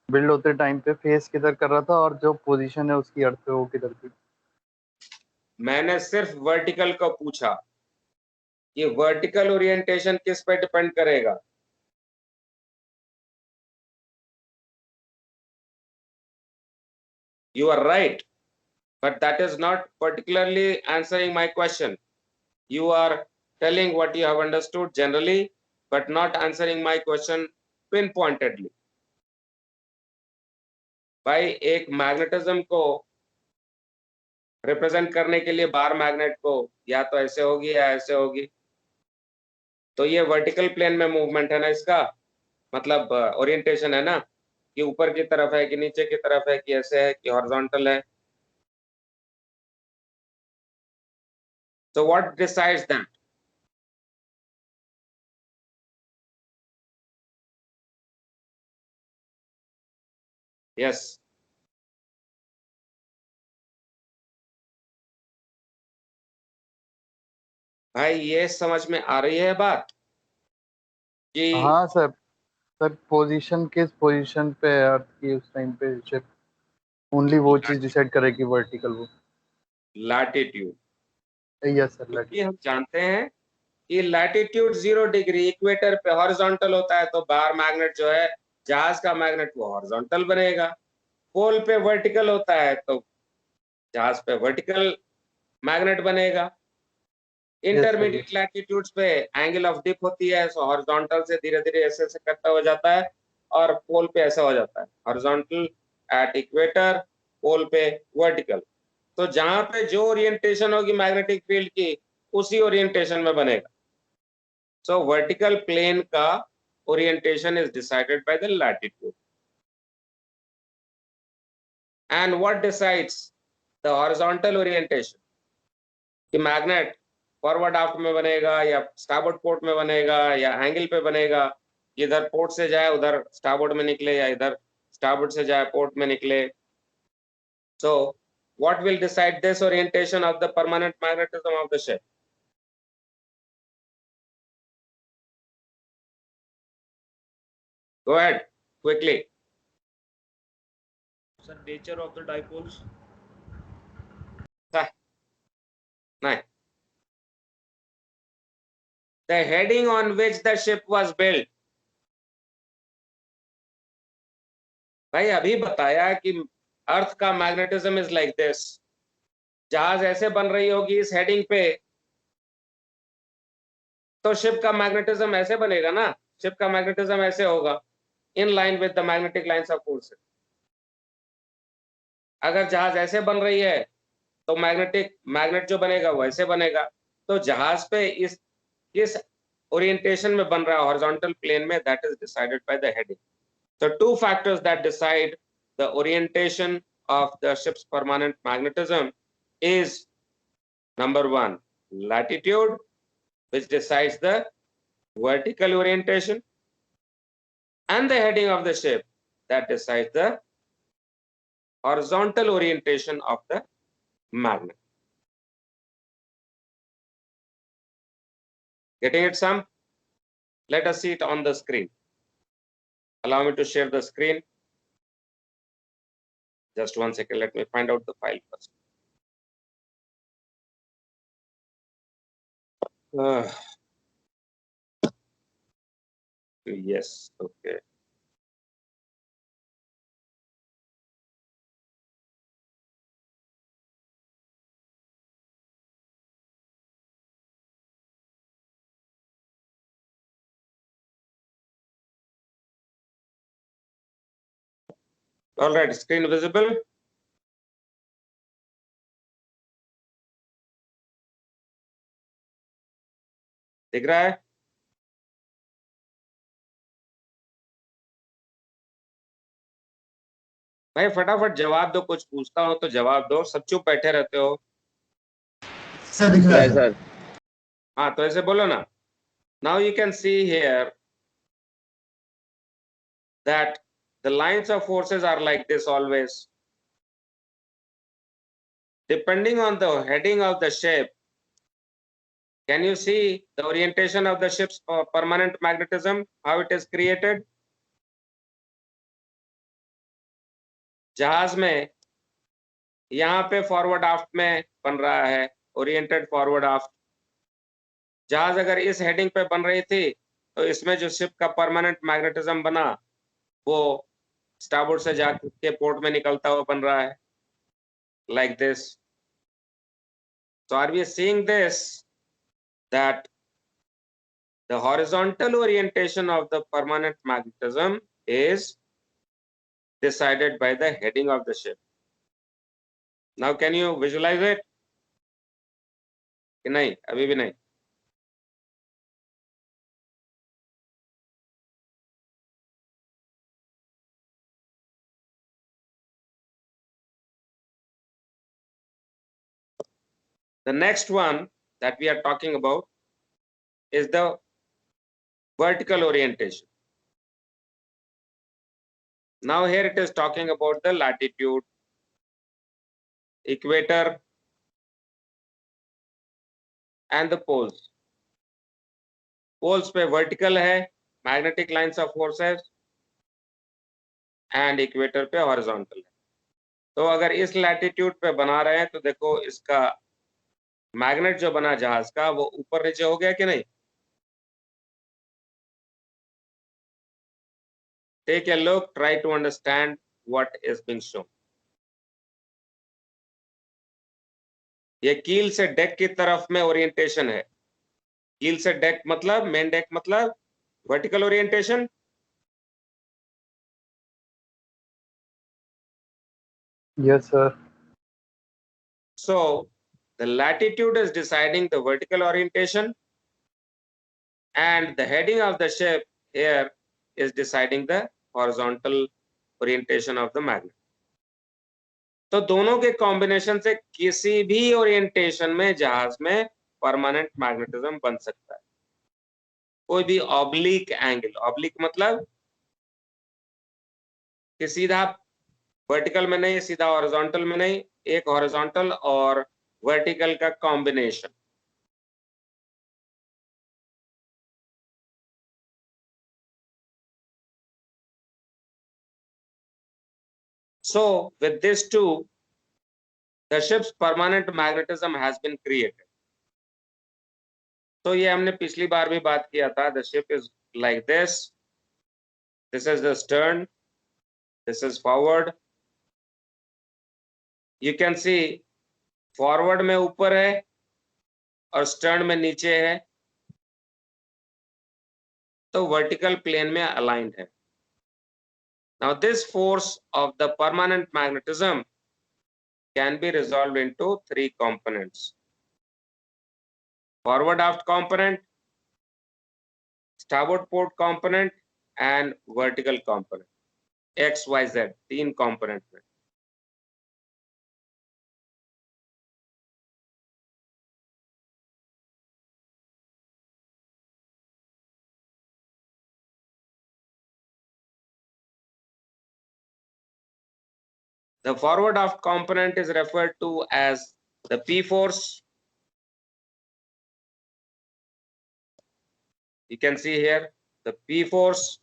Build होते time पे face किधर कर रहा था और जो पोजीशन है उसकी अर्थ पे वो किधर थी। मैंने सिर्फ वर्टिकल को पूछा, ये वर्टिकल ओरिएंटेशन किस पे डिपेंड करेगा? You are right, but that is not particularly answering my question. You are telling what you have understood generally, but not answering my question pinpointedly. भाई एक मैग्नेटिज्म को रिप्रेजेंट करने के लिए बार मैग्नेट को या तो ऐसे होगी या ऐसे होगी, तो ये वर्टिकल प्लेन में मूवमेंट है ना, इसका मतलब ओरिएंटेशन है ना, कि ऊपर की तरफ है कि नीचे की तरफ है कि ऐसे है कि हॉरिजॉन्टल है. So what decides that? Yes. भाई ये समझ में आ रही है बात कि हाँ सर। सर पोजीशन किस पोजीशन पे है अर्थ की उस टाइम पे शिप, ओनली वो चीज डिसाइड करेगी वर्टिकल वो। लैटिट्यूड, यस सर क्योंकि लैटिट्यूड। हम जानते हैं कि लैटिट्यूड 0 डिग्री इक्वेटर पे हॉरिजॉन्टल होता है, तो बार मैग्नेट जो है जहाज का मैग्नेट वो हॉरिजॉन्टल बनेगा. पोल पे वर्टिकल होता है तो जहाज पे वर्टिकल मैग्नेट बनेगा. Yes sir intermediate yes. Latitudes पे एंगल ऑफ डिप होती है, सो हॉरिजॉन्टल से धीरे धीरे ऐसे ऐसे करता हो जाता है, और पोल पे ऐसा हो जाता है हॉरिजॉन्टल एट इक्वेटर, पोल पे वर्टिकल. तो जहां पे जो ओरिएंटेशन होगी मैग्नेटिक फील्ड की उसी ओरिएंटेशन में बनेगा. सो वर्टिकल प्लेन का orientation is decided by the latitude. And what decides the horizontal orientation, कि मैग्नेट फॉरवर्ड आफ्ट में बनेगा या स्टारबोर्ड पोर्ट में बनेगा या एंगल पे बनेगा, इधर पोर्ट से जाए उधर स्टारबोर्ड में निकले या इधर स्टारबोर्ड से जाए पोर्ट में निकले. सो what will decide this orientation of the permanent magnetism of the ship? Go ahead quickly. Sir, nature of the dipoles. नहीं, the heading on which the ship was built. भाई अभी बताया कि अर्थ का मैग्नेटिज्म इज लाइक दिस, जहाज ऐसे बन रही होगी इस हेडिंग पे, तो शिप का मैग्नेटिज्म ऐसे बनेगा ना, शिप का मैग्नेटिज्म ऐसे होगा in line with the magnetic lines of force. अगर जहाज ऐसे बन रही है तो मैग्नेट जो बनेगा वो ऐसे बनेगा. तो जहाज पे इस किस ओरिएंटेशन में बन रहा है हॉरिजॉन्टल प्लेन में, that is decided by the heading. So two factors that decide the orientation of the ship's permanent magnetism is number one, latitude, which decides the vertical orientation, and the heading of the ship that decides the horizontal orientation of the magnet. Getting it, Sam? Let us see it on the screen. Allow me to share the screen. Just 1 second, let me find out the file first. Yes, okay. All right, screen visible? दिख रहा है? भाई फटाफट जवाब दो, कुछ पूछता हूँ तो जवाब दो, सब चुप बैठे रहते हो. सर दिख रहा है सर. हाँ तो ऐसे बोलो ना. Now you can see here that the lines of forces are like this always. Depending on the heading of the ship, can you see the orientation of the ship's permanent magnetism, how it is created? जहाज में यहाँ पे forward आफ्ट में बन रहा है, oriented forward आफ्ट। जहाज अगर इस हेडिंग पे बन रही थी तो इसमें जो शिप का परमानेंट मैग्नेटिज्म बना वो स्टारबोर्ड से जाके पोर्ट में निकलता हुआ बन रहा है, like this. So are we seeing this, that the horizontal orientation of the permanent magnetism is decided by the heading of the ship? Now can you visualize it? कि नहीं, अभी भी नहीं। The next one that we are talking about is the vertical orientation. Now here it is talking about the latitude, equator and the poles. Poles पे vertical है, magnetic lines of forces, and equator पे horizontal है। तो अगर इस latitude पे बना रहे हैं तो देखो इसका मैग्नेट जो बना जहाज का वो ऊपर नीचे हो गया कि नहीं? Take a look, try to understand what is being shown. ये कील से डेक की तरफ में ओरिएंटेशन है। कील से डेक मतलब, मेन डेक मतलब vertical orientation. Yes, sir. So the latitude is deciding the vertical orientation and the heading of the ship here is deciding the horizontal orientation of the magnet. तो दोनों के combination से किसी भी orientation में जहाज में परमानेंट मैग्नेटिज्म बन सकता है। कोई भी ऑब्लिक एंगल, ऑब्लिक मतलब कि सीधा वर्टिकल में नहीं, सीधा हॉरिजॉन्टल में नहीं, एक हॉरिजॉन्टल और वर्टिकल का combination. So with this too, the ship's permanent magnetism has been created. तो ये हमने पिछली बार भी बात किया था। The ship is like this. This is the stern. This is forward. You can see forward में ऊपर है और stern में नीचे है, तो vertical plane में aligned है। Now this force of the permanent magnetism can be resolved into three components: forward aft component, starboard port component and vertical component। X, Y, Z तीन component में। The forward aft component is referred to as the P force. You can see here the P force.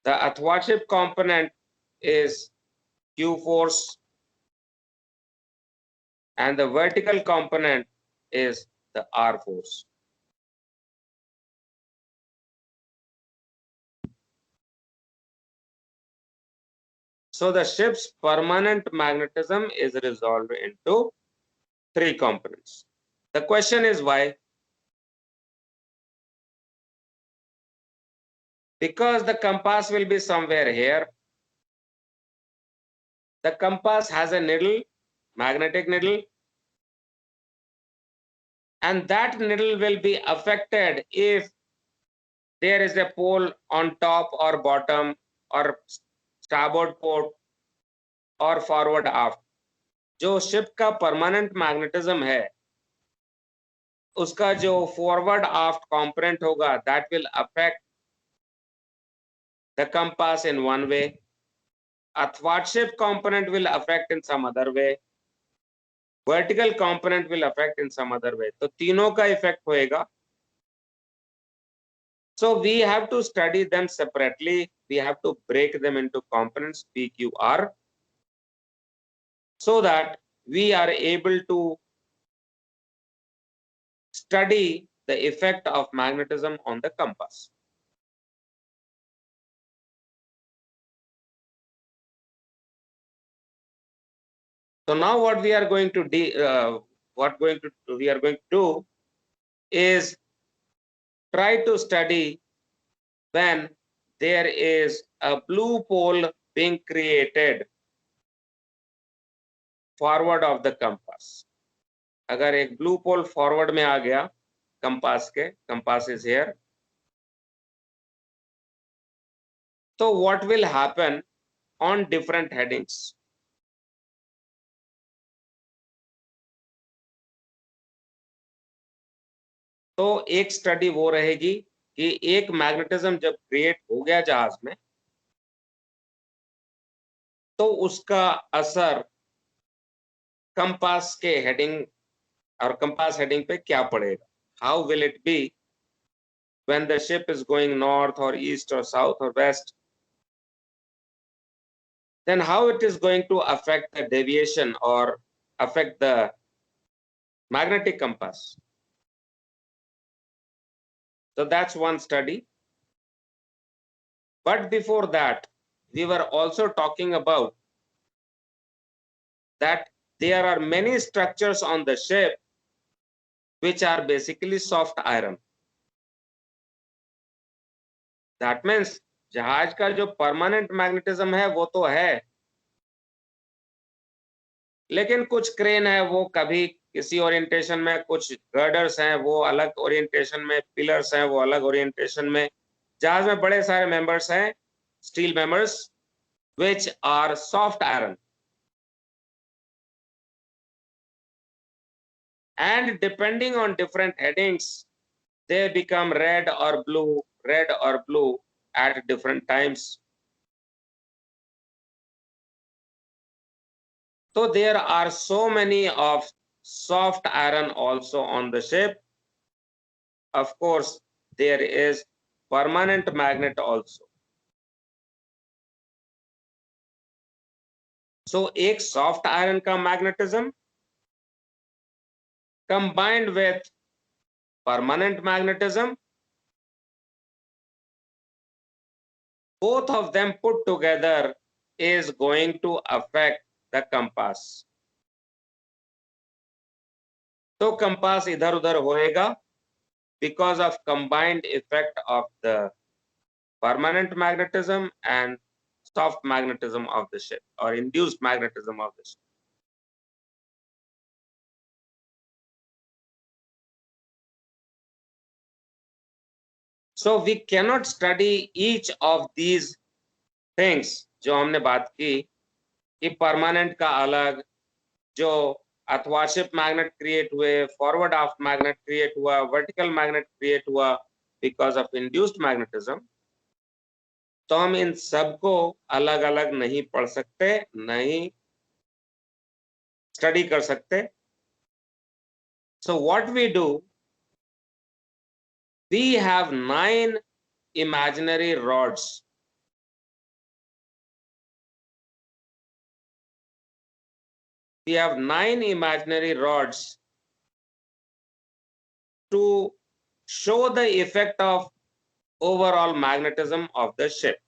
The athwartship component is Q force and the vertical component is the R force. So the ship's permanent magnetism is resolved into three components. The question is why? Because the compass will be somewhere here. The compass has a needle, magnetic needle, and that needle will be affected if there is a pole on top or bottom or starboard port or forward aft. जो ship का permanent magnetism है उसका जो forward आफ्ट component होगा that will affect the compass in one way. Athwartship component will affect in some other way. Vertical component will affect in some other way. तो तीनों का effect होएगा। So we have to study them separately. We have to break them into components PQR so that we are able to study the effect of magnetism on the compass. So now what we are going to do, is try to study when there is a blue pole being created forward of the compass. अगर एक blue pole forward में आ गया compass के, compass is here. So what will happen on different headings? तो एक study वो रहेगी कि एक मैग्नेटिज्म जब क्रिएट हो गया जहाज में तो उसका असर कंपास के हेडिंग और कंपास हेडिंग पे क्या पड़ेगा. How will it be when the ship is going north or east or south or west, then how it is going to affect the deviation or affect the magnetic compass. So that's one study. But before that, we were also talking about that there are many structures on the ship which are basically soft iron. That means जहाज का जो permanent magnetism है वो तो है, लेकिन कुछ crane है वो कभी किसी ओरिएंटेशन में, कुछ गर्डर्स हैं वो अलग ओरिएंटेशन में, पिलर्स हैं वो अलग ओरिएंटेशन में. जहाज में बड़े सारे मेंबर्स हैं, steel members which are soft iron, and depending on different headings they become red or blue at different times. So there are so many of soft iron also on the ship. Of course there is permanent magnet also. So एक soft iron का magnetism combined with permanent magnetism, both of them put together is going to affect the compass. तो compass इधर उधर होएगा because of combined effect of the permanent magnetism and soft magnetism of the ship or induced magnetism of the ship. So we cannot study each of these things जो हमने बात की कि permanent का अलग, जो अथवाशिप मैग्नेट क्रिएट हुए, forward आफ्ट magnet create हुआ, वर्टिकल मैग्नेट क्रिएट हुआ बिकॉज ऑफ इंड्यूस्ड मैग्नेटिज्म, तो हम इन सबको अलग अलग नहीं पढ़ सकते, नहीं स्टडी कर सकते. So what we do, we have 9 imaginary rods. We have 9 imaginary rods to show the effect of overall magnetism of the ship,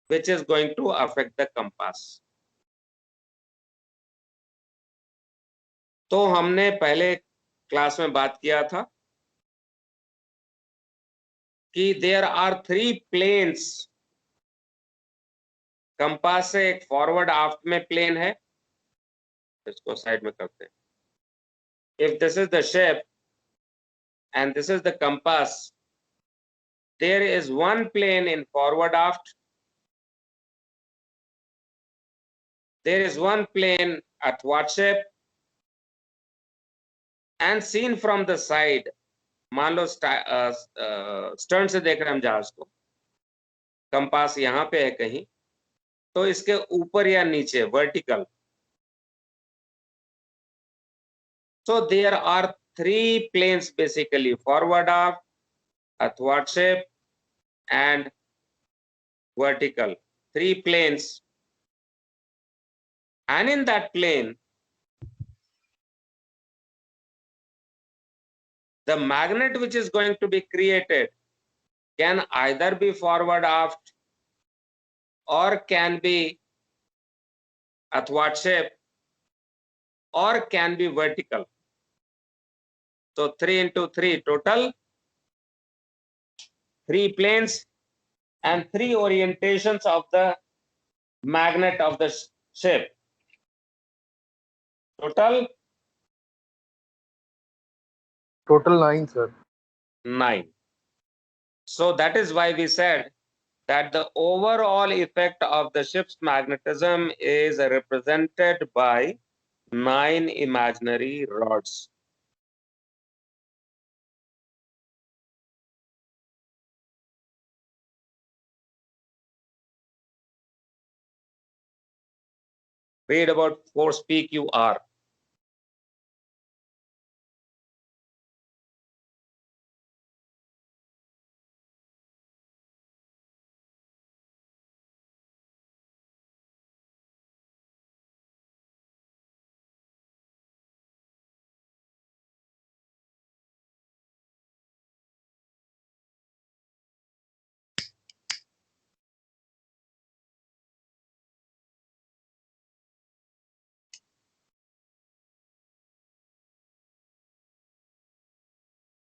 which is going to affect the compass. तो हमने पहले क्लास में बात किया था कि there are 3 planes. कंपास से एक फॉरवर्ड आफ्ट में प्लेन है, इसको साइड में करते हैं. If this is the ship and this is the compass, there is one plane in forward aft, there is one plane athwartship, and seen from the side, मान लो stern से देख रहे हैं हम जहाज को, कंपास यहाँ पे है कहीं, तो इसके ऊपर या नीचे vertical. So there are three planes basically, forward aft, athwartship and vertical, three planes, and in that plane the magnet which is going to be created can either be forward aft or can be athwartship or can be vertical. So 3 into 3 total, 3 planes and 3 orientations of the magnet of the ship. Total Total 9, sir. 9. So that is why we said that the overall effect of the ship's magnetism is represented by 9 imaginary rods. Read about force PQR.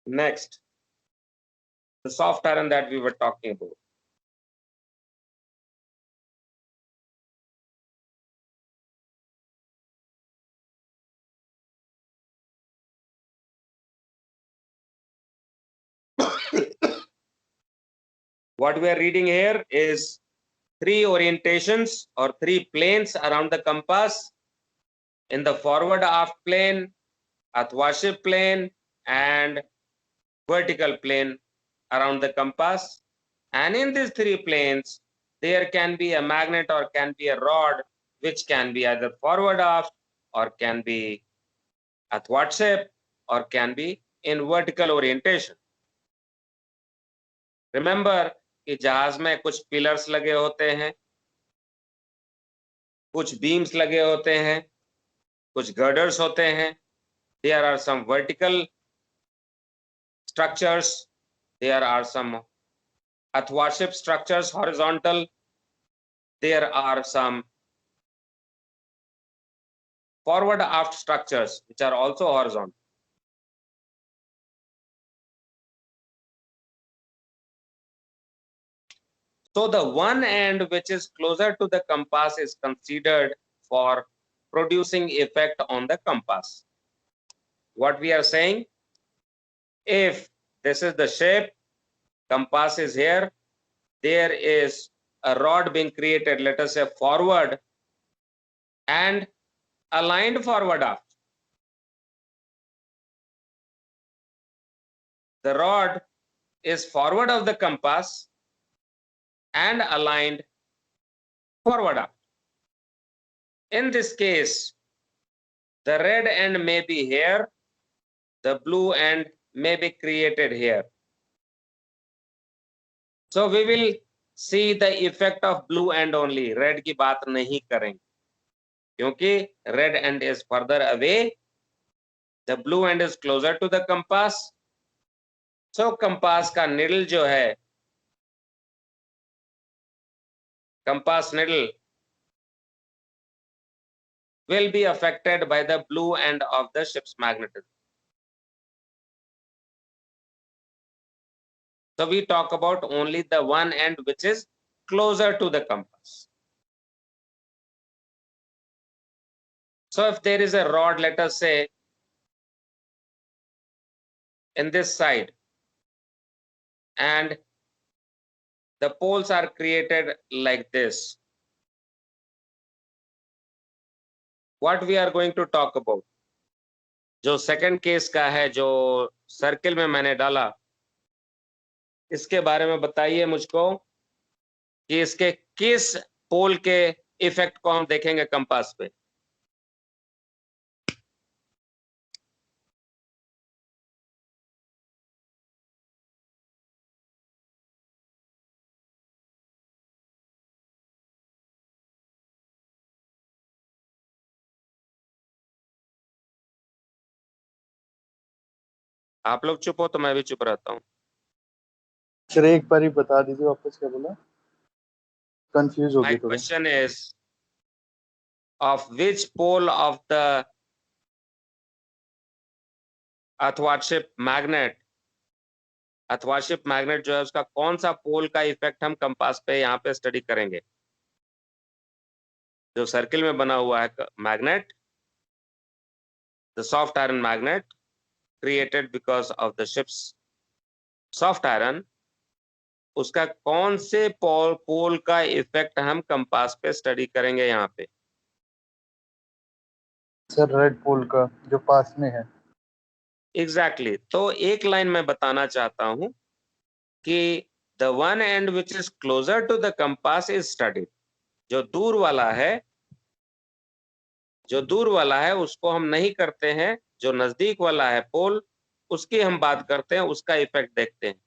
Next, the soft iron that we were talking about. What we are reading here is 3 orientations or 3 planes around the compass. In the forward aft plane, athwartship plane and vertical plane around the compass, and in these 3 planes there can be a magnet or can be a rod which can be either forward aft or can be athwartship or can be in vertical orientation. Remember कि जहाज में कुछ pillars लगे होते हैं, कुछ beams लगे होते हैं, कुछ गर्डर्स होते हैं. There are some vertical structures, there are some athwartship structures, horizontal, there are some forward aft structures which are also horizontal. So the one end which is closer to the compass is considered for producing effect on the compass. What we are saying, if this is the shape, compass is here, there is a rod being created, let us say forward and aligned forward aft. The rod is forward of the compass and aligned forward aft. In this case, the red end may be here, the blue end may be created here. So we will see the effect of blue end only. Red की बात नहीं करेंगे क्योंकि red end is further away, the blue end is closer to the compass. So compass का needle जो है, compass needle will be affected by the blue end of the ship's magnetism. So we talk about only the one end which is closer to the compass. So if there is a rod, let us say in this side, and the poles are created like this, what we are going to talk about, जो second case का है, जो circle में मैंने डाला, इसके बारे में बताइए मुझको कि इसके किस पोल के इफेक्ट को हम देखेंगे कंपास पे. आप लोग चुप हो तो मैं भी चुप रहता हूँ। सर एक बार ही बता दीजिए वापस, क्या बोला, कंफ्यूज हो माय गई थोड़ा। Question is of which pole of the athwartship magnet, athwartship magnet जो है उसका कौन सा पोल का इफेक्ट हम कंपास पे यहाँ पे स्टडी करेंगे। जो सर्किल में बना हुआ है magnet, the soft iron magnet created because of the ships soft iron, उसका कौन से पोल का इफेक्ट हम कंपास पे स्टडी करेंगे यहाँ पे। सर रेड पोल का, जो पास में है। एग्जैक्टली तो एक लाइन में बताना चाहता हूं कि the one end which is closer to the compass is studied. जो दूर वाला है, जो दूर वाला है उसको हम नहीं करते हैं, जो नजदीक वाला है पोल उसकी हम बात करते हैं, उसका इफेक्ट देखते हैं।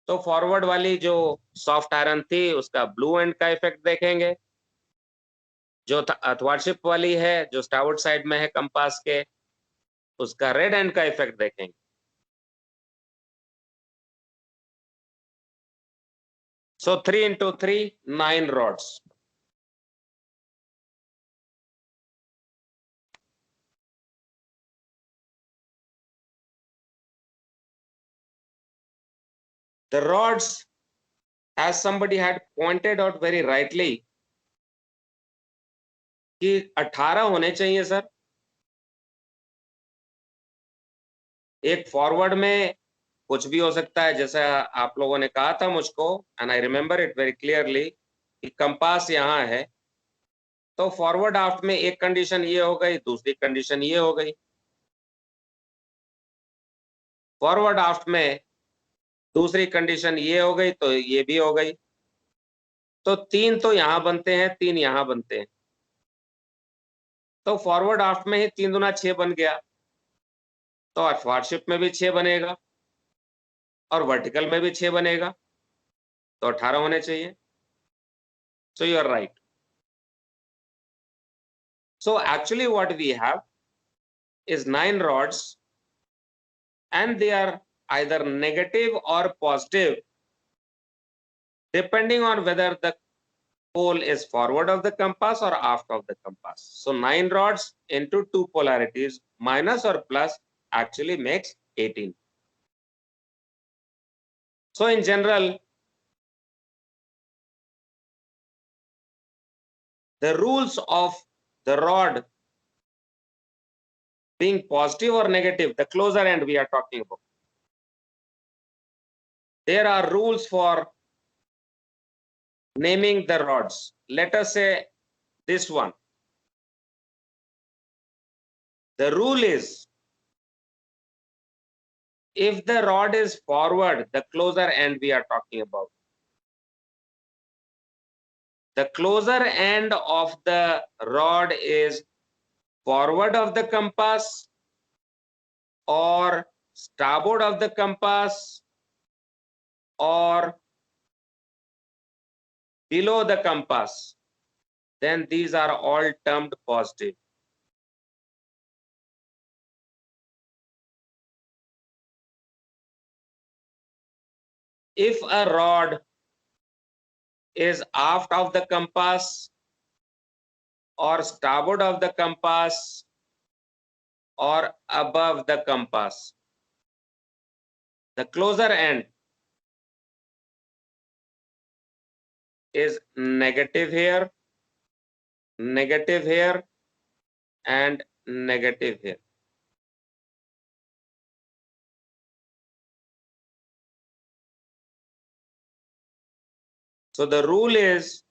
तो फॉरवर्ड वाली जो सॉफ्ट आयरन थी उसका ब्लू एंड का इफेक्ट देखेंगे, जो अथवाशिप वाली है जो स्टार्बोर्ड साइड में है कंपास के, उसका रेड एंड का इफेक्ट देखेंगे। सो 3 into 3, 9 rods. The rods, as somebody had pointed out very rightly, कि 18 होने चाहिए सर। एक फॉरवर्ड में कुछ भी हो सकता है, जैसा आप लोगों ने कहा था मुझको, and I remember it very clearly, कि कंपास यहाँ है तो फॉरवर्ड आफ्ट में एक कंडीशन ये हो गई, दूसरी कंडीशन ये हो गई। फॉरवर्ड आफ्ट में दूसरी कंडीशन ये हो गई तो ये भी हो गई। तो 3 तो यहां बनते हैं, 3 यहां बनते हैं, तो फॉरवर्ड आफ्ट में ही 3 दूना 6 बन गया। तो अथवाशिप में भी 6 बनेगा और वर्टिकल में भी 6 बनेगा, तो 18 होने चाहिए। So you are right. So actually what we have is 9 rods and they are either negative or positive depending on whether the pole is forward of the compass or aft of the compass. So 9 rods into 2 polarities minus or plus actually makes 18. So in general, the rules of the rod being positive or negative, the closer end we are talking about, there are rules for naming the rods. Let us say this one. The rule is, if the rod is forward, the closer end we are talking about, the closer end of the rod is forward of the compass or starboard of the compass or below the compass, then these are all termed positive. If a rod is aft of the compass or starboard of the compass or above the compass, the closer end is negative here, negative here, and negative here. So the rule is,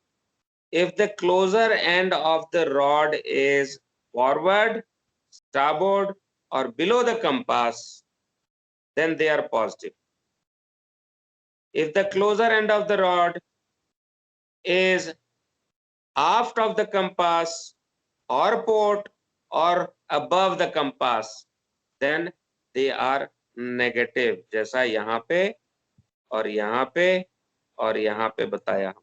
if the closer end of the rod is forward, starboard, or below the compass, then they are positive. If the closer end of the rod is aft of the compass or port or above the compass, then they are negative, जैसा यहाँ पे और यहाँ पे और यहाँ पे बताया।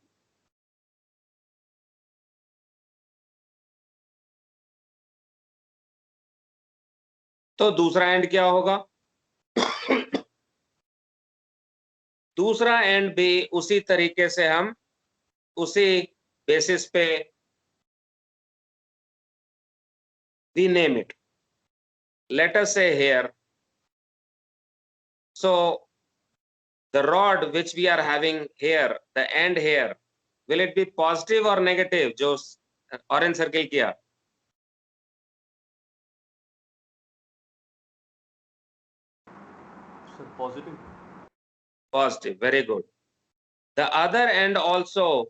तो दूसरा एंड क्या होगा? दूसरा एंड भी उसी तरीके से हम उसी बेसिस पे we name it. Let us say here, so the rod which we are having here, the end here, will it be positive or negative? जो orange circle किया, Sir, positive. positive, very good. The other end also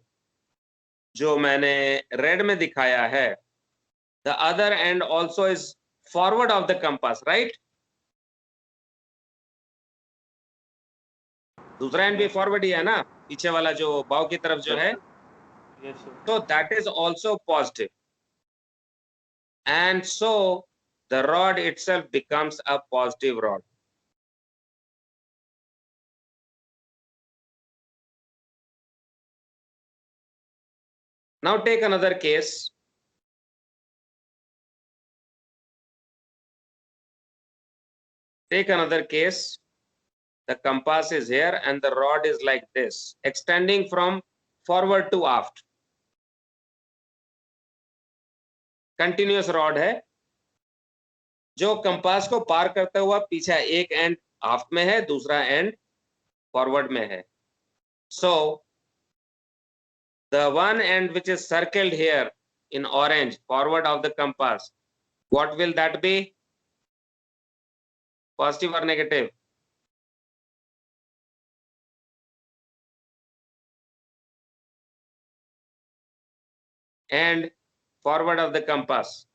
जो मैंने red में दिखाया है, the other end also is forward of the compass, right? दूसरा and भी forward ही है ना, पीछे वाला जो बाव की तरफ जो है, Yes, sir. तो that is also positive. And so the rod itself becomes a positive rod. Now take another case. Take another case. The compass is here and the rod is like this, extending from forward to aft. Continuous rod है, जो compass को पार करता हुआ पीछे एक and आफ्ट में है, दूसरा एंड फॉरवर्ड में है. So the one end which is circled here in orange, forward of the compass, what will that be? Positive or negative? And forward of the compass.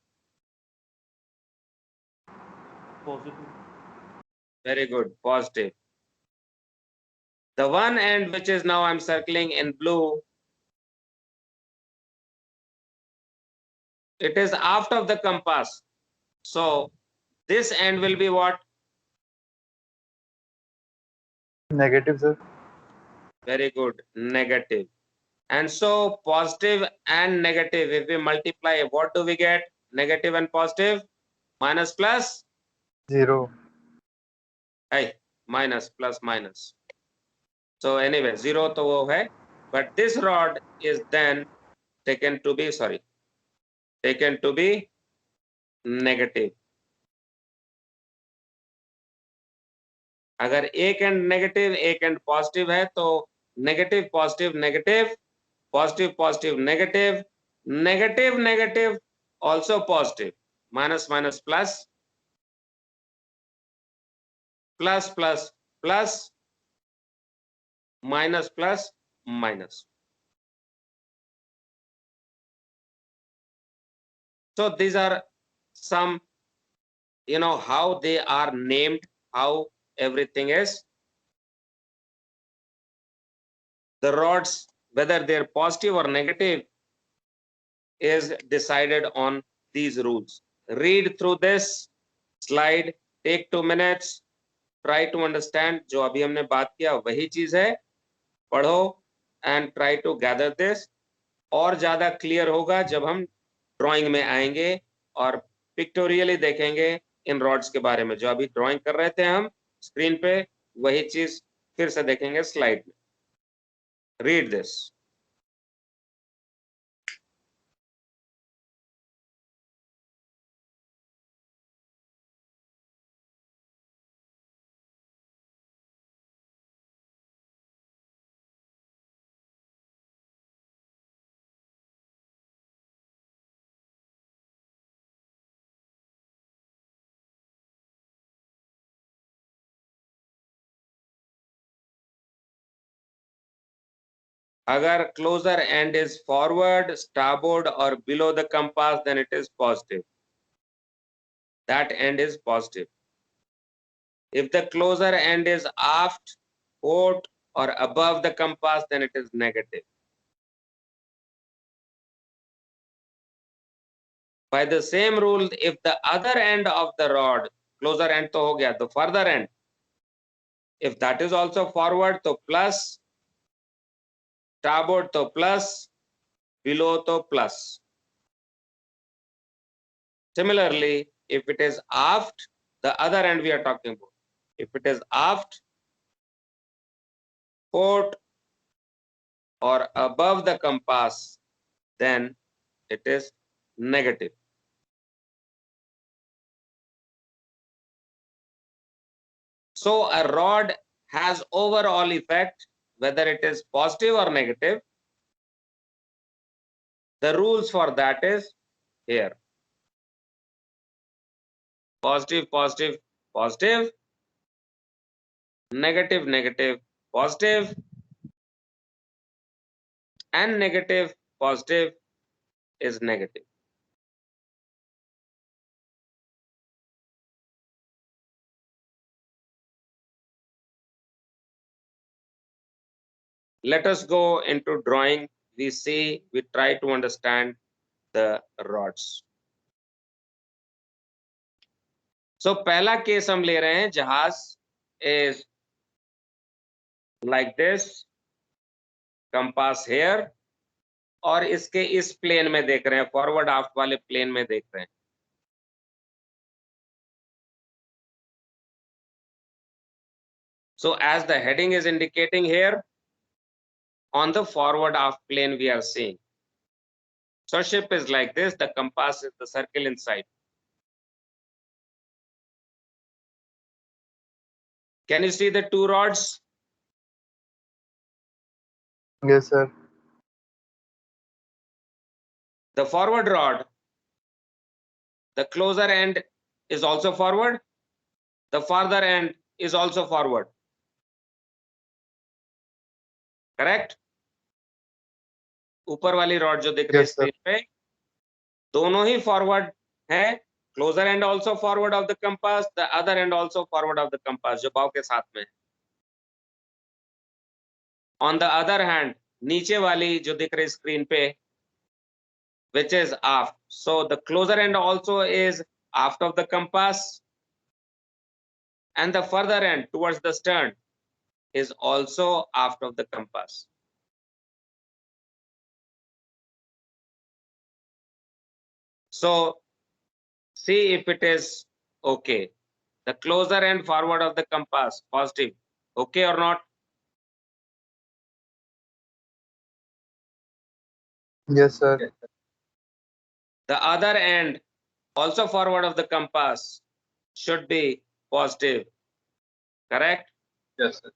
Positive. Very good, positive. The one end which is now I'm circling in blue, it is aft of the compass. So this end will be what? Negative, sir. Very good, negative. And so positive and negative, if we multiply, what do we get? Negative and positive, minus plus, 0. hey, minus plus minus. So anyway, 0 to wo hai, but this rod is then taken to be, sorry, taken to be negative. अगर एक and negative एक and positive है तो negative positive negative, positive positive negative, negative negative also positive, minus minus plus, plus plus plus, minus plus minus. So these are some, you know, how they are named, how everything is. The rods, whether they're positive or negative, is decided on these rules. Read through this slide, take 2 minutes, try to understand. जो अभी हमने बात किया वही चीज है, पढ़ो and try to gather this. और ज्यादा क्लियर होगा जब हम ड्राइंग में आएंगे और पिक्टोरियली देखेंगे इन रॉड्स के बारे में. जो अभी ड्राइंग कर रहे थे हम स्क्रीन पे, वही चीज फिर से देखेंगे स्लाइड में. Read this. अगर closer end is forward, starboard or below the compass, then it is positive. That end is positive. If the closer end is aft, port or above the compass, then it is negative. By the same rule, if the other end of the rod, closer end to ho gaya, the further end, if that is also forward, to plus, starboard to plus, below to plus. Similarly, if it is aft, the other end we are talking about. If it is aft, port, or above the compass, then it is negative. So a rod has overall effect, whether it is positive or negative. The rules for that is here. Positive, positive, positive, negative, negative, positive, and negative, positive is negative. Let us go into drawing. We try to understand the rods. So पहला case हम ले रहे हैं, जहाज is like this, compass here, और इसके इस plane में देख रहे हैं, फॉरवर्ड आफ्ट वाले प्लेन में देख रहे हैं. So as the heading is indicating here, on the forward aft plane we are seeing. So ship is like this, the compass is the circle inside. Can you see the two rods? Yes, sir. The forward rod, the closer end is also forward, the farther end is also forward. Correct? ऊपर वाली rod जो दिख रही है screen पे, दोनों ही forward है. Closer and also forward of the compass, the other and also forward of the compass, जो बाव के साथ में है. ऑन द अदर हैंड, नीचे वाली जो दिख रही स्क्रीन पे, which is aft. So the closer end also is aft of the compass, and the further end towards the stern is also aft of the compass. So see if it is okay. The closer end forward of the compass, positive, okay or not? Yes, sir. The other end also forward of the compass should be positive. Correct? Yes, sir.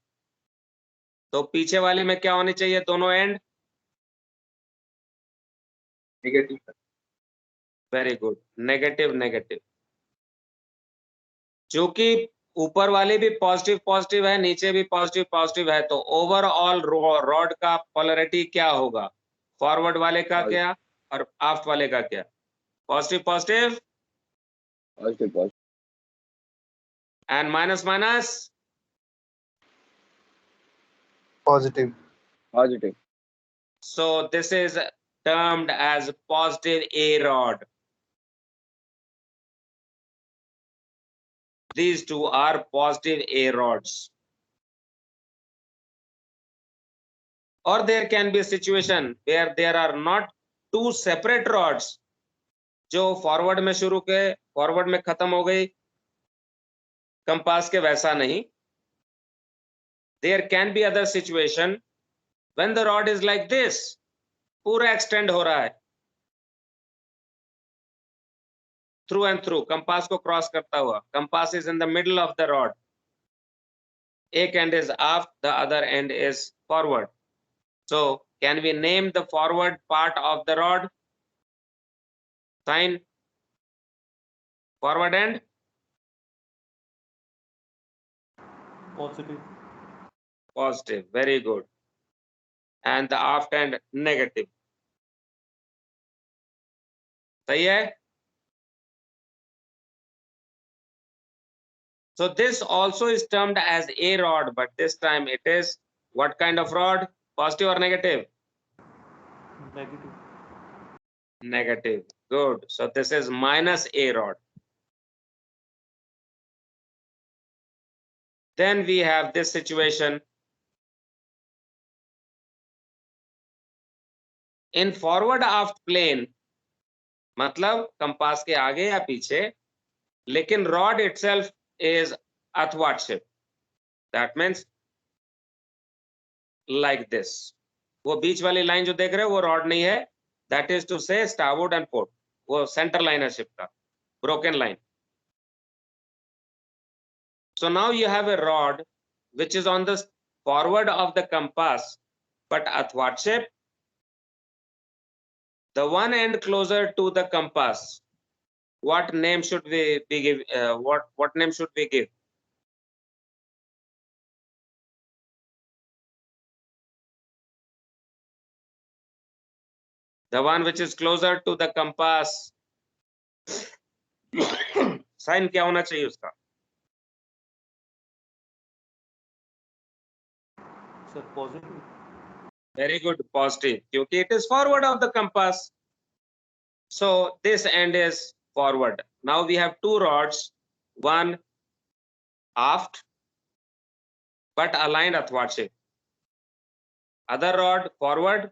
तो पीछे वाली में क्या होनी चाहिए दोनों and? Negative. Very good, negative negative. चूंकि ऊपर वाली भी पॉजिटिव पॉजिटिव है, नीचे भी पॉजिटिव पॉजिटिव है, तो ओवरऑल रॉड का पोलैरिटी क्या होगा? फॉरवर्ड वाले का क्या और आफ्ट वाले का क्या? Positive positive and minus minus Positive. So this is termed as positive A rod. These two are positive A rods. Or there can be a situation where there are not two separate rods, जो forward में शुरू के forward में खत्म हो गई, compass के वैसा नहीं. There can be other situation when the rod is like this, पूरा एक्सटेंड हो रहा है थ्रू एंड थ्रू, कंपास को क्रॉस करता हुआ. Compass is in the middle of the rod. एक end is aft, the other end is forward. So can we name the forward part of the rod? Sign forward end? Positive. Positive. Very good. And the aft end negative. सही है? So this also is termed as a rod, but this time it is what kind of rod? Positive or negative? Negative. Negative. Good. So this is minus a rod. Then we have this situation. In forward aft plane, मतलब compass के आगे या पीछे, लेकिन rod itself is athwart ship. That means like this. वो बीच वाली line जो देख रहे हो वो रॉड नहीं है. That is to say starboard and port. वो सेंटर लाइन है शिप का, broken line. So now you have a rod which is on the forward of the compass, but athwart ship. The one end closer to the compass. What name should we give? What name should we give? The one which is closer to the compass. Sign क्या होना चाहिए उसका? Sir, positive. Very good, positive, क्योंकि it is forward of the compass. So this end is forward. Now we have two rods, one aft but aligned athwart ship. Other rod forward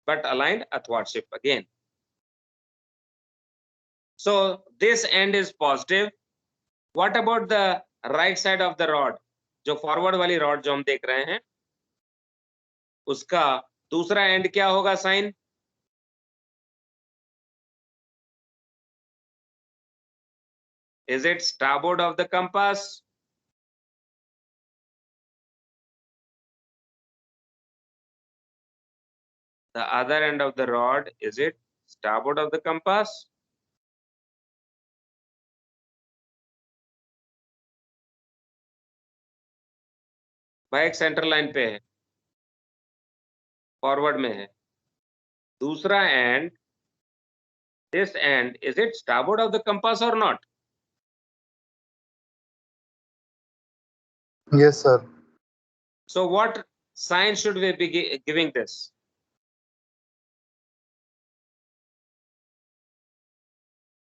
but aligned athwart ship again. So this end is positive. What about the right side of the rod? जो forward वाली rod जो हम देख रहे हैं, उसका दूसरा end क्या होगा sign? Is it starboard of the compass? The other end of the rod, is it starboard of the compass? Bike centre line पे है, फॉरवर्ड में है. दूसरा and, this end, is it starboard of the compass or not? Yes, sir. So what sign should we be giving this?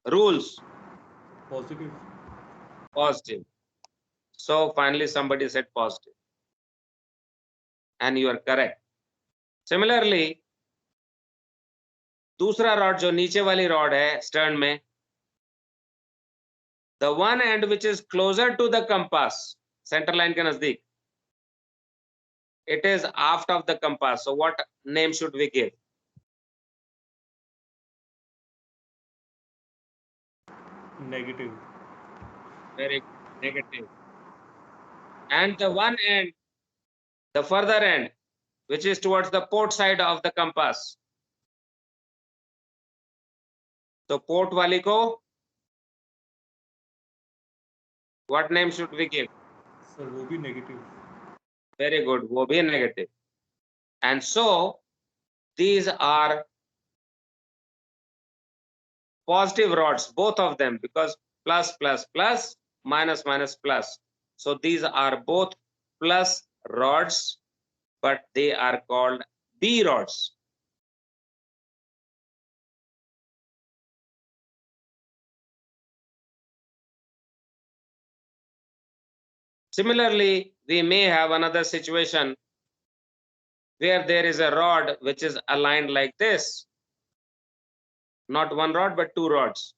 Rules. Positive. Positive. So finally somebody said positive, and you are correct. Similarly, दूसरा rod जो नीचे वाली rod है stern में, the one end which is closer to the compass, centre line के नजदीक, it is aft of the compass. So what name should we give? Negative. Very negative. And the one end, the further end, which is towards the port side of the compass. So port वाली को what name should we give? Sir, वो भी negative. Very good, वो भी negative. And so these are positive rods, both of them, because plus plus plus, minus minus plus. So these are both plus rods, but they are called B rods. Similarly, we may have another situation where there is a rod which is aligned like this. Not one rod, but two rods.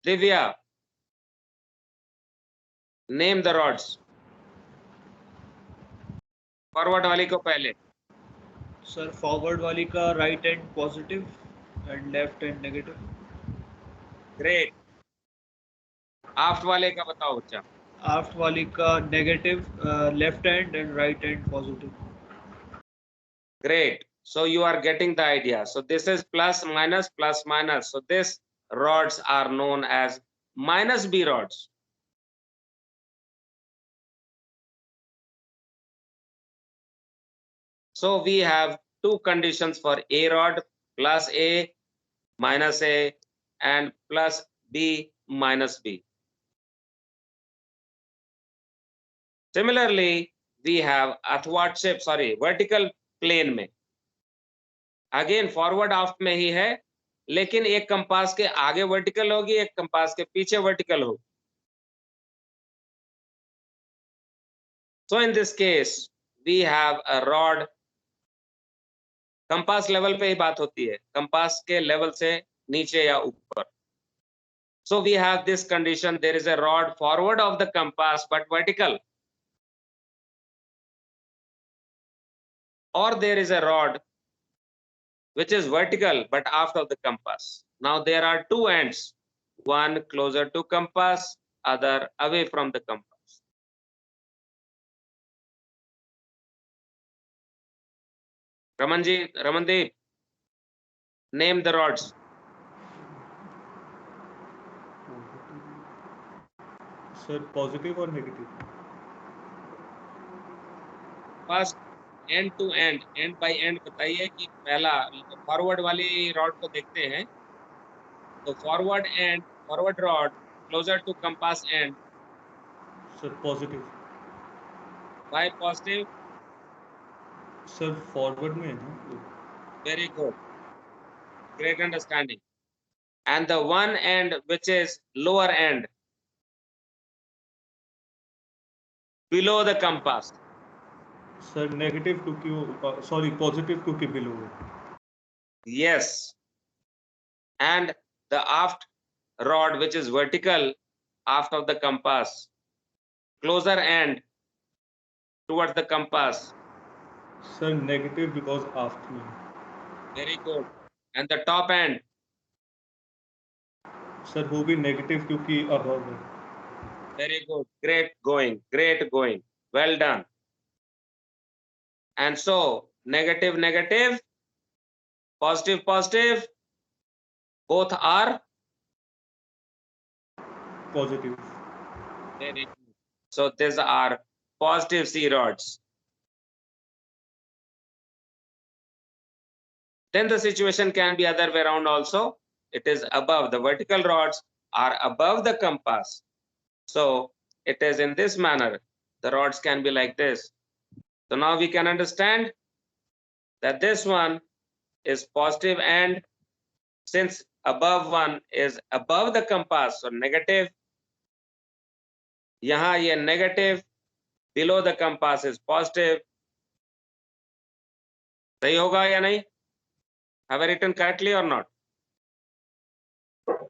Divya, name the rods. Forward वाली को पहले. Sir forward वाली का right and positive and left and negative. Great. Aft वाले का बताओ बच्चा. आफ्ट वाली का negative left and right and positive. Great. So you are getting the idea. So this is plus minus plus minus. So this rods are known as minus B rods. So we have two conditions for A rod, plus A, minus A, and plus B, minus B. Similarly, we have athwart shape, sorry, vertical plane में. Again forward aft में ही है, लेकिन एक compass के आगे vertical होगी, एक compass के पीछे वर्टिकल होगी. So in this case, we have a rod compass level पे ही बात होती है, कंपास के लेवल से नीचे या ऊपर. So we have this condition, there is a rod forward of the compass but vertical, or there is a rod which is vertical but aft of the compass. Now there are two ends, one closer to compass, other away from the compass. Ramandeep, name the rods. Sir positive और negative. First end to end, end by end बताइए कि पहला forward वाली rod को देखते हैं. तो forward rod closer to compass end. Sir positive. By positive. Sir forward में है ना. Very good, great understanding. And the one end which is lower end below the compass. Sir negative क्योंकि sorry positive क्योंकि below है. Yes. And the aft rod which is vertical aft of the compass, closer end towards the compass. Sir negative because aft में. Very good. And the top end. Sir वो भी negative क्योंकि above है. Very good, great going, well done. And so negative negative, positive positive, both are positive. very good. So these are positive C rods. Then the situation can be other way around also. It is above, the vertical rods are above the compass. So it is in this manner. The rods can be like this. So now we can understand that this one is positive end, since above one is above the compass, so negative. यहाँ ये negative, below the compass is positive. सही होगा या नहीं? Have I written correctly or not?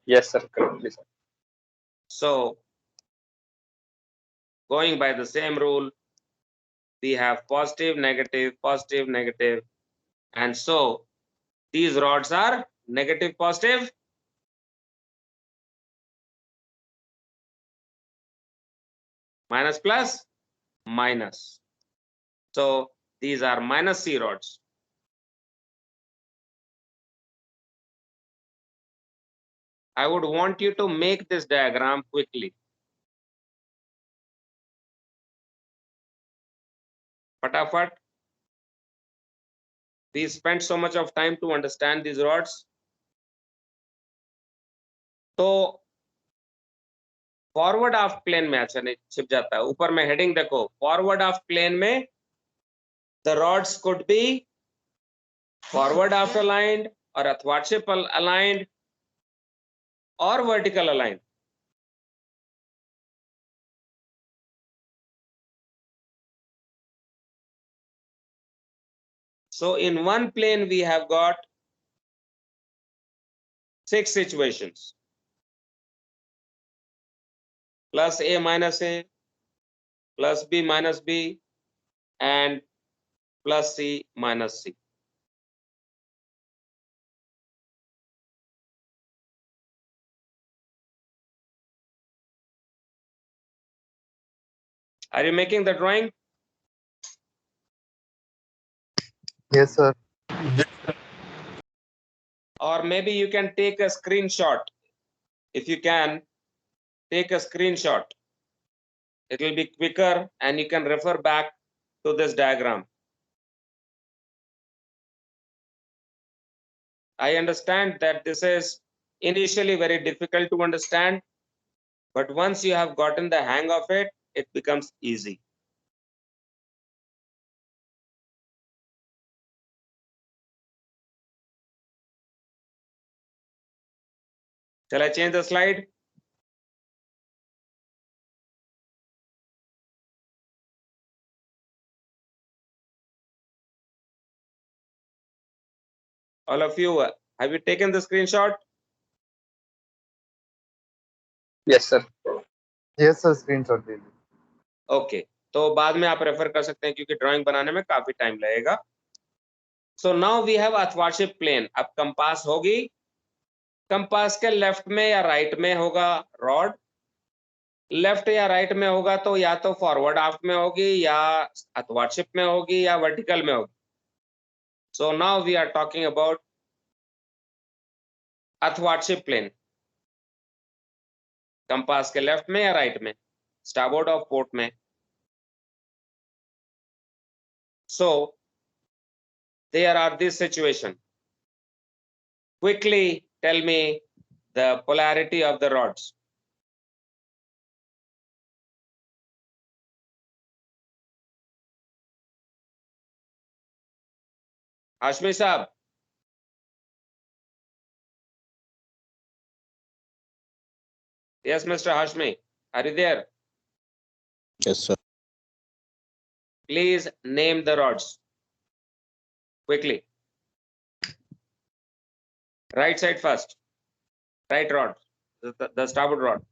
Yes, sir. Correctly, sir. So going by the same rule, we have positive, negative, and so these rods are negative, positive. Minus plus minus. So these are minus C rods. I would want you to make this diagram quickly. Fatafat. We spent so much of time to understand these rods. तो forward of plane में, अच्छा नहीं छिप जाता है ऊपर में heading देखो, फॉरवर्ड ऑफ प्लेन में the rods could be forward aft aligned or athwartship aligned or vertical aligned. So in one plane we have got 6 situations. Plus A minus A, plus B minus B, and plus C minus C. Are you making the drawing? Yes, sir. Or maybe you can take a screenshot. If you can, take a screenshot. It will be quicker and you can refer back to this diagram. I understand that this is initially very difficult to understand, but once you have gotten the hang of it, it becomes easy. Shall I change the slide? All of you, have you taken the screenshot? Yes sir. Yes sir, screenshot ले ली. Okay, तो बाद में आप refer कर सकते हैं क्योंकि drawing बनाने में काफी टाइम लगेगा. So now we have athwartship plane. अब कंपास होगी, कंपास के लेफ्ट में या राइट में होगा रॉड. लेफ्ट या राइट में होगा तो या तो फॉरवर्ड आफ्ट में होगी या अथवार्शिप में होगी या वर्टिकल में होगी. So now we are talking about athwartship plane. Compass के लेफ्ट में या राइट में, स्टारबोर्ड ऑफ पोर्ट में. सो there are this situation. Quickly tell me the polarity of the rods. Hashmi Saab. Yes, Mr. Hashmi. Are you there? Yes, sir. Please name the rods. Quickly. Right side first. Right rod. The starboard rod.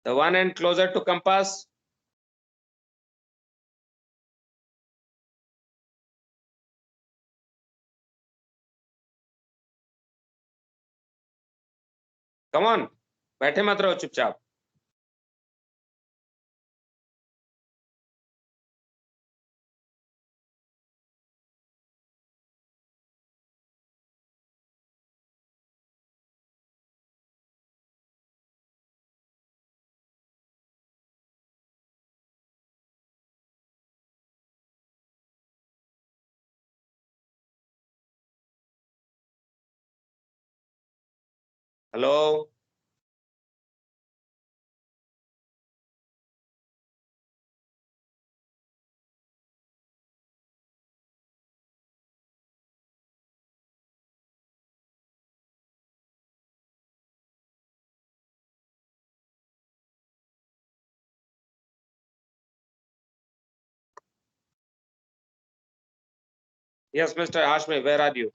The one end closer to compass. Come on. बैठे मत रहो चुपचाप. Hello. Yes, Mr. Hashmi, where are you?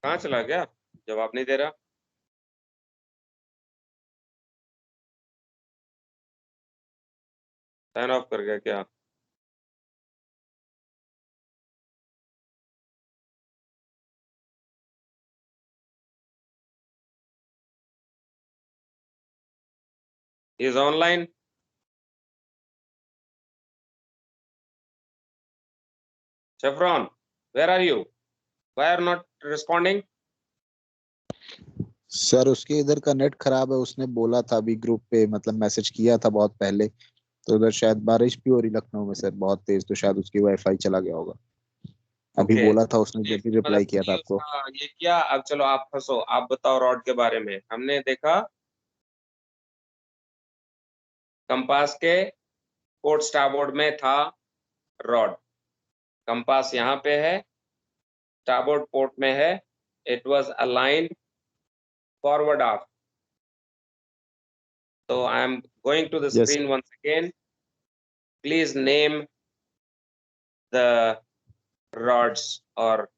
कहाँ चला गया? जवाब नहीं दे रहा. साइन ऑफ कर गया क्या? He is online. Chevron, where are you? Why are not responding? Sir उसके इधर का नेट खराब है. उसने बोला था अभी ग्रुप पे, मतलब मैसेज किया था बहुत पहले. तो उधर शायद बारिश भी हो रही लखनऊ में सर बहुत तेज, तो शायद उसकी वाईफाई चला गया होगा. अभी Okay. बोला था उसने, जब भी रिप्लाई किया था आपको. ये किया. अब चलो आप फंसो. आप बताओ रॉड के बारे में. हमने देखा कंपास के पोर्ट स्टारबोर्ड में था रॉड. कंपास यहाँ पे है, स्टारबोर्ड पोर्ट में है. It was aligned forward of. So I am going to the Yes. screen once again. Please name the rods or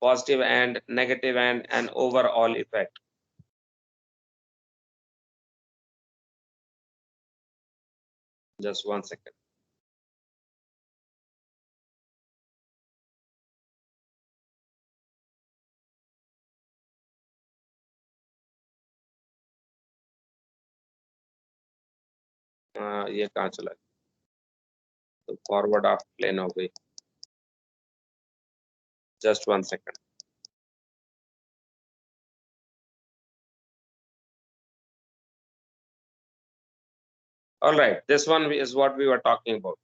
positive and negative and overall effect. Just 1 second. ये कहाँ चला गया? तो फॉरवर्ड ऑफ प्लेन हो गई. Just 1 second. All right, this one is what we were talking about.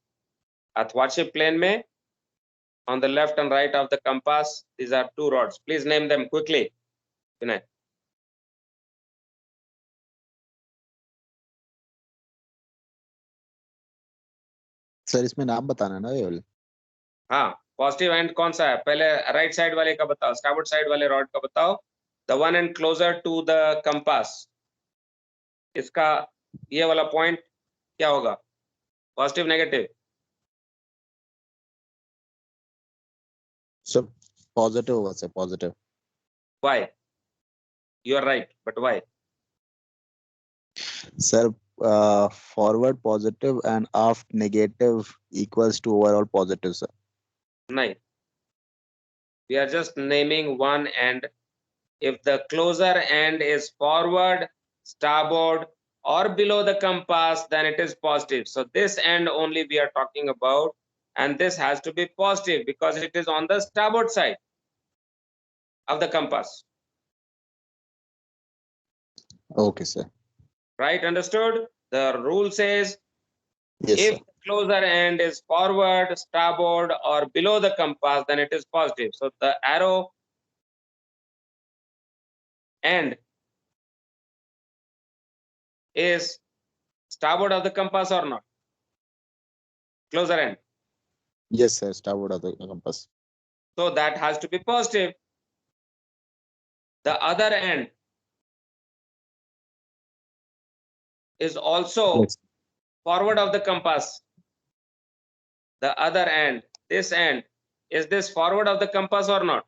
Athwartship plane में on the left and right of the compass. These are two rods. Please name them quickly. Vinay. Sir इसमें नाम बताना ना ये वाले। हाँ, positive and कौन सा है? पहले राइट साइड वाले का बताओ, स्टारबोर्ड साइड वाले रॉड का बताओ। The one end closer to the compass, इसका ये वाला पॉइंट क्या होगा? Positive negative? सर पॉजिटिव होगा sir, positive. Why? You are right, but why? Sir forward positive end aft negative equals to overall positive sir. नहीं, we are just naming one end. If the closer end is forward, starboard, or below the compass, then it is positive. So this end only we are talking about, and this has to be positive because it is on the starboard side of the compass. Okay sir. Right? Understood? The rule says Yes if sir. the closer end is forward, starboard, or below the compass, then it is positive. So the arrow end is starboard of the compass or not? Closer end. Yes sir, starboard of the compass. So that has to be positive. The other end is also Yes. forward of the compass. The other end, this end, is this forward of the compass or not?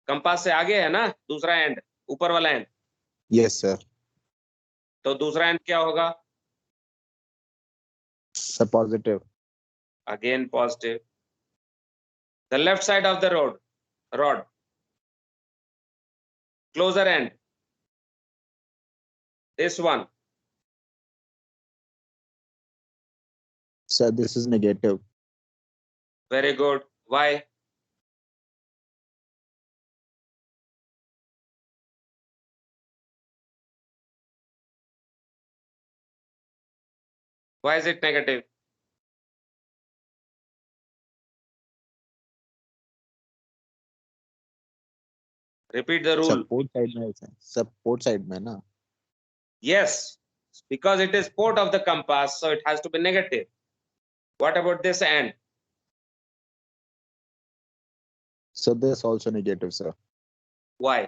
Compass से आगे है ना दूसरा and, ऊपर वाला and. Yes sir. तो दूसरा and क्या होगा? Sir positive. Again positive. The left side of the rod, closer end, this one. Sir this is negative. Very good. Why? Why is it negative? Repeat the Sir rule. port side में है sir. Sir port side में ना. Yes, because it is port of the compass, so it has to be negative. What about this end? So this also negative sir. Why?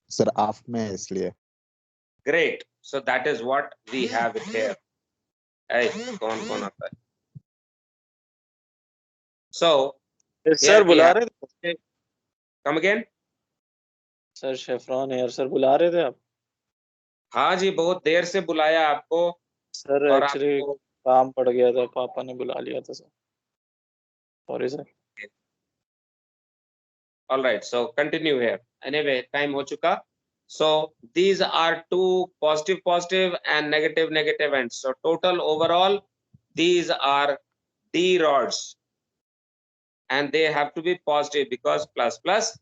Sir aft में है इसलिए. Great. So that is what we have it here. Hey, कौन आता है? So sir here we बुला have. रहे थे? Come again? Sir शेफरॉन यार सर बुला रहे थे आप? हाँ जी, बहुत देर से बुलाया आपको। सर और एक्चुअली आपको काम पड़ गया था, पापा ने बुला लिया था sir. Sorry sir. all right, so continue here. Anyway, time हो चुका. So these are two positive and negative ends. So total overall these are D rods, and they have to be positive because plus plus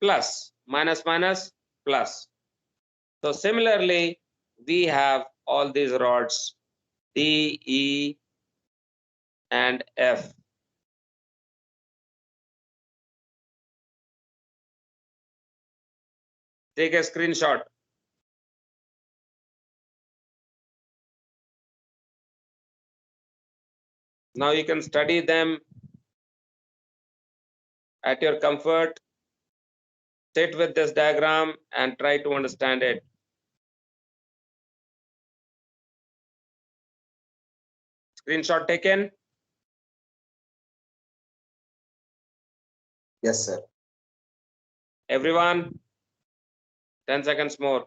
plus minus minus plus. So similarly we have all these rods D, E and F. Take a screenshot. Now you can study them at your comfort. Sit with this diagram and try to understand it. Screenshot taken? Yes sir. Everyone, 10 seconds more.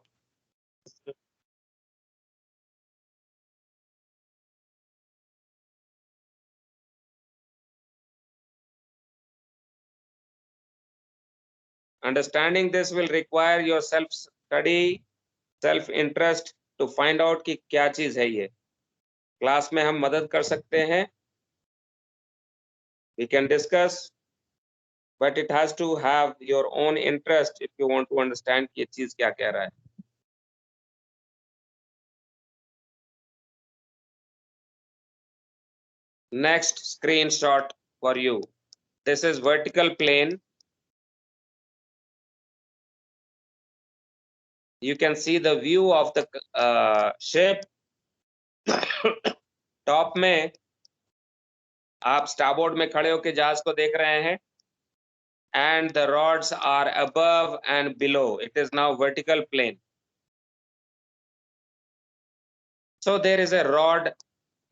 Understanding this will require your self study, self interest to find out कि क्या चीज है ये. Class में हम मदद कर सकते हैं. We can discuss. but it has to have your own interest if you want to understand कि ये चीज क्या कह रहा है. Next screenshot for you. This is vertical plane. You can see the view of the shape. Top में आप starboard में खड़े होकर जहाज को देख रहे हैं, and the rods are above and below. It is now vertical plane. So there is a rod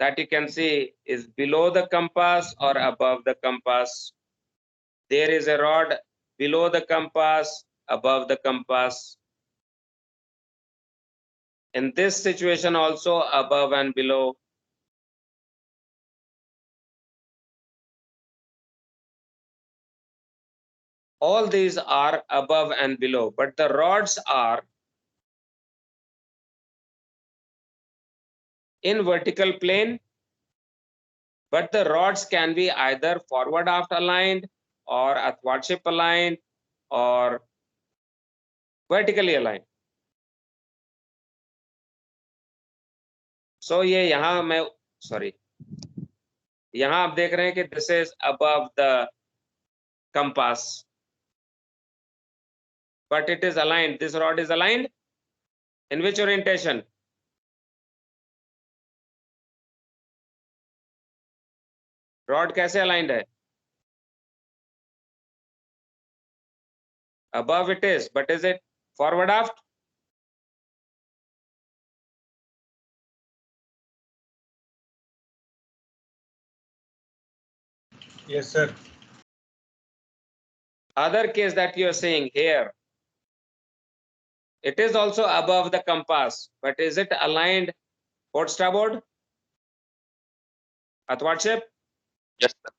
that you can see is below the compass or above the compass. There is a rod below the compass, above the compass. In this situation also above and below. All these are above and below, but the rods are in vertical plane, but the rods can be either forward aft aligned or athwartship aligned or vertically aligned. So ये यहाँ मैं यहाँ आप देख रहे हैं कि this is above the compass, but it is aligned. This rod is aligned in which orientation? Rod कैसे aligned है? Above it is, but is it forward aft? Yes, sir. Other case that you are seeing here, it is also above the compass, but is it aligned port starboard? Athwartship? Yes, sir.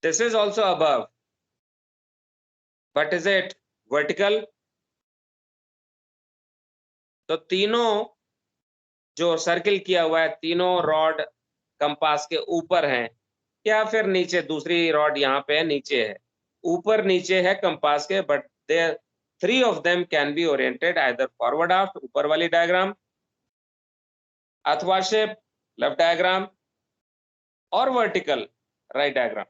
This is also above, but is it vertical? तो तीनों जो circle किया हुआ है, तीनों rod compass के ऊपर हैं या फिर नीचे? दूसरी रॉड यहाँ पे है, नीचे है. ऊपर नीचे है कंपास के, but there 3 of them can be oriented either forward aft, ऊपर वाली डायग्राम, athwartship, लेफ्ट डायग्राम, और vertical, right diagram.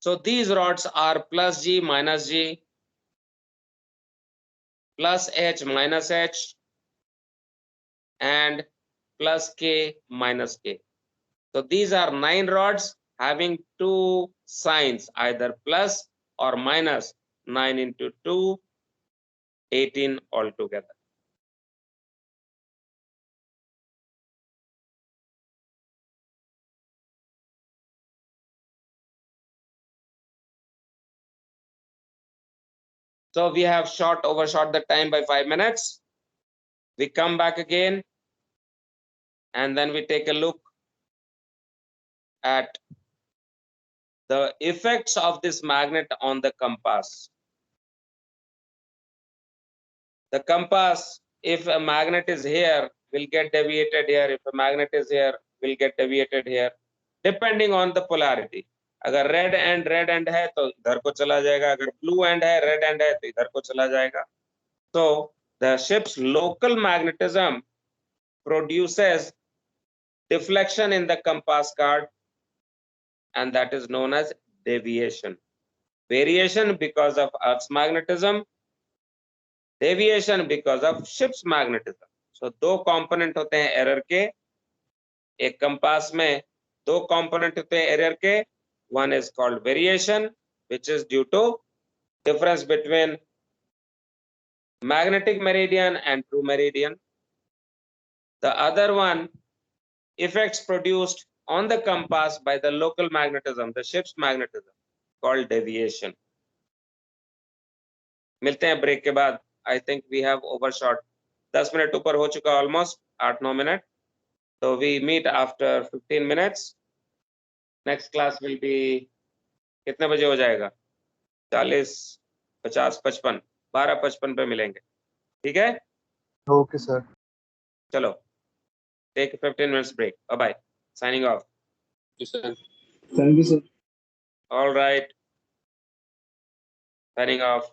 So these rods are plus G minus G, plus H minus H, and plus K minus K. So these are 9 rods having 2 signs, either plus or minus. 9 into 2, 18 altogether. So we have overshot the time by 5 minutes. We come back again, and then we take a look at the effects of this magnet on the compass. The compass, if a magnet is here, will get deviated here. If a magnet is here, will get deviated here, depending on the polarity. अगर red end है तो इधर को चला जाएगा, अगर blue end है, red end है तो इधर को चला जाएगा. So the ship's local magnetism produces deflection in the compass card, and that is known as deviation. Variation because of Earth's magnetism, deviation because of ship's magnetism. So दो component होते हैं error के. एक compass में दो component होते हैं error के. One is called variation, which is due to difference between magnetic meridian and true meridian. The other one, effects produced on the compass by the local magnetism, the ship's magnetism, called deviation. मिलते हैं break के बाद. I think we have overshot. 10 minute ऊपर हो चुका almost, 8-9 minute. So we meet after 15 minutes. Next class will be कितने बजे हो जाएगा? 40, 50, 55, 12:55 पे मिलेंगे. ठीक है? Okay, sir. चलो. take a 15 minutes break. Bye bye. Signing off. Thank you, sir. All right. Signing off.